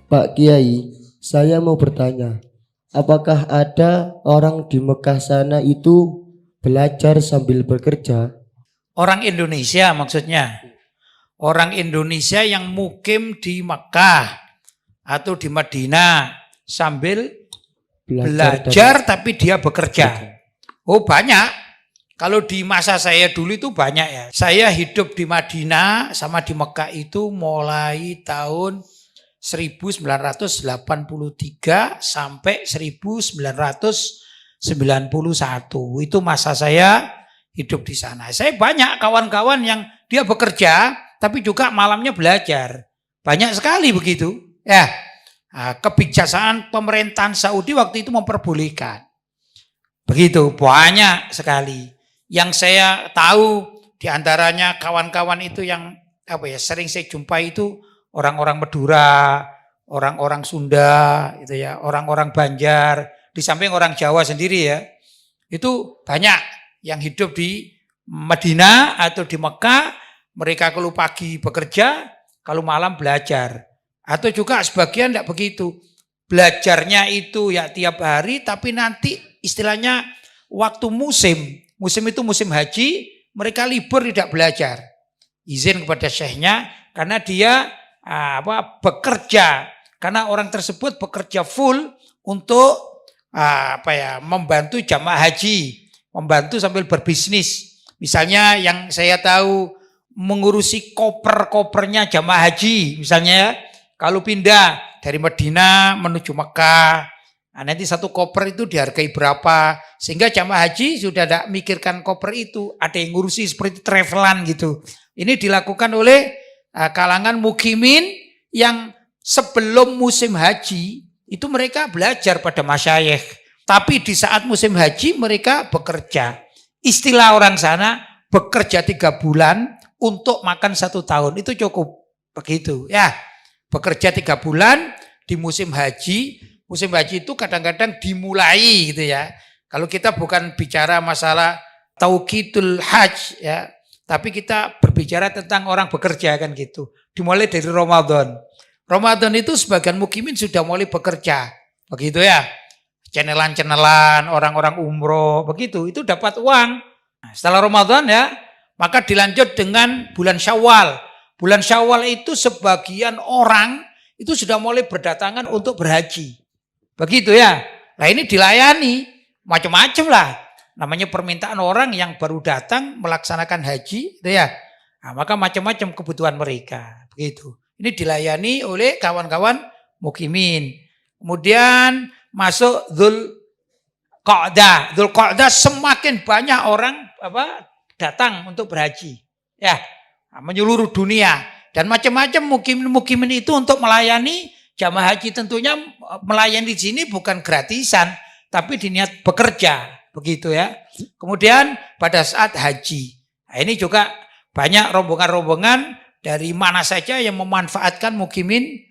Pak Kiai, saya mau bertanya, apakah ada orang di Mekah sana itu belajar sambil bekerja? Orang Indonesia maksudnya. Orang Indonesia yang mukim di Mekah atau di Madinah sambil belajar tapi dia bekerja. Oh banyak. Kalau di masa saya dulu itu banyak ya. Saya hidup di Madinah sama di Mekah itu mulai tahun 1983 sampai 1991. Itu masa saya hidup di sana. Saya banyak kawan-kawan yang dia bekerja tapi juga malamnya belajar. Banyak sekali begitu. Ya. Nah, kebijaksanaan pemerintahan Saudi waktu itu memperbolehkan. Begitu, banyak sekali. Yang saya tahu diantaranya kawan-kawan itu yang sering saya jumpai itu orang-orang Madura, orang-orang Sunda, itu ya, orang-orang Banjar, di samping orang Jawa sendiri ya. Itu banyak yang hidup di Madinah atau di Mekah, mereka kalau pagi bekerja, kalau malam belajar. Atau juga sebagian tidak begitu. Belajarnya itu ya tiap hari, tapi nanti istilahnya waktu musim itu musim haji, mereka libur tidak belajar. Izin kepada syekhnya karena dia bekerja, karena orang tersebut bekerja full untuk membantu jamaah haji, membantu sambil berbisnis. Misalnya yang saya tahu mengurusi koper-kopernya jamaah haji, misalnya ya, kalau pindah dari Madinah menuju Mekah, nah, nanti satu koper itu dihargai berapa, sehingga jamaah haji sudah tidak mikirkan koper itu, ada yang ngurusi seperti travelan gitu. Ini dilakukan oleh kalangan mukimin yang sebelum musim haji itu mereka belajar pada masyayikh, tapi di saat musim haji mereka bekerja. Istilah orang sana bekerja 3 bulan untuk makan 1 tahun, itu cukup begitu ya. Bekerja 3 bulan di musim haji. Musim haji itu kadang-kadang dimulai gitu ya. Kalau kita bukan bicara masalah tauqitul hajj ya, tapi kita berbicara tentang orang bekerja kan gitu. Dimulai dari Ramadan. Ramadan itu sebagian mukimin sudah mulai bekerja. Begitu ya. Cenelan-cenelan, orang-orang umroh, begitu. Itu dapat uang. Nah, setelah Ramadan ya, maka dilanjut dengan bulan Syawal. Bulan Syawal itu sebagian orang itu sudah mulai berdatangan untuk berhaji. Begitu ya. Nah ini dilayani macam-macam lah. Namanya permintaan orang yang baru datang melaksanakan haji, gitu ya. Nah, maka macam-macam kebutuhan mereka. Begitu. Ini dilayani oleh kawan-kawan mukimin. Kemudian masuk Dzulqa'dah. Dzulqa'dah semakin banyak orang datang untuk berhaji. Ya, menyeluruh dunia. Dan macam-macam mukimin itu untuk melayani jamaah haji, tentunya melayani di sini bukan gratisan, tapi diniat bekerja, begitu ya. Kemudian pada saat haji, nah ini juga banyak rombongan-rombongan dari mana saja yang memanfaatkan mukimin,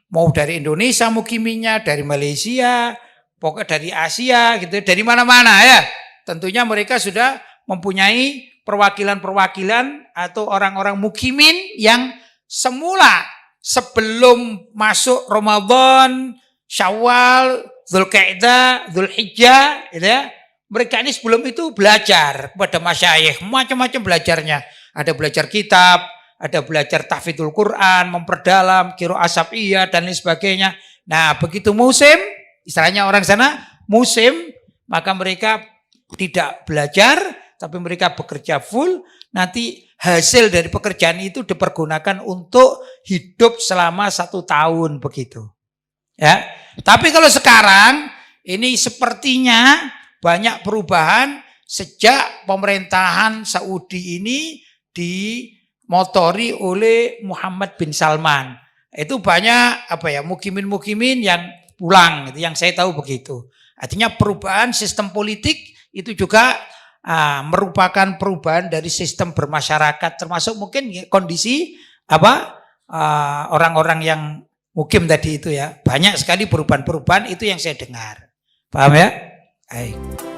mau dari Indonesia mukiminnya, dari Malaysia, pokoknya dari Asia, gitu, dari mana-mana ya. Tentunya mereka sudah mempunyai perwakilan-perwakilan atau orang-orang mukimin yang semula sebelum masuk Ramadan, Syawal, Dzulqa'dah, Dzulhijjah, gitu ya. Mereka ini sebelum itu belajar kepada masyayikh, macam-macam belajarnya. Ada belajar kitab, ada belajar tahfidzul Quran, memperdalam qiraah syaf'iyah dan lain sebagainya. Nah, begitu musim, istilahnya orang sana musim, maka mereka tidak belajar, tapi mereka bekerja full. Nanti hasil dari pekerjaan itu dipergunakan untuk hidup selama 1 tahun begitu. Ya, tapi kalau sekarang ini sepertinya banyak perubahan sejak pemerintahan Saudi ini dimotori oleh Muhammad bin Salman. Itu banyak mukimin-mukimin yang pulang, gitu, yang saya tahu begitu. Artinya perubahan sistem politik itu juga merupakan perubahan dari sistem bermasyarakat, termasuk mungkin kondisi orang-orang yang mukim tadi itu ya. Banyak sekali perubahan-perubahan itu yang saya dengar. Paham ya? Baik.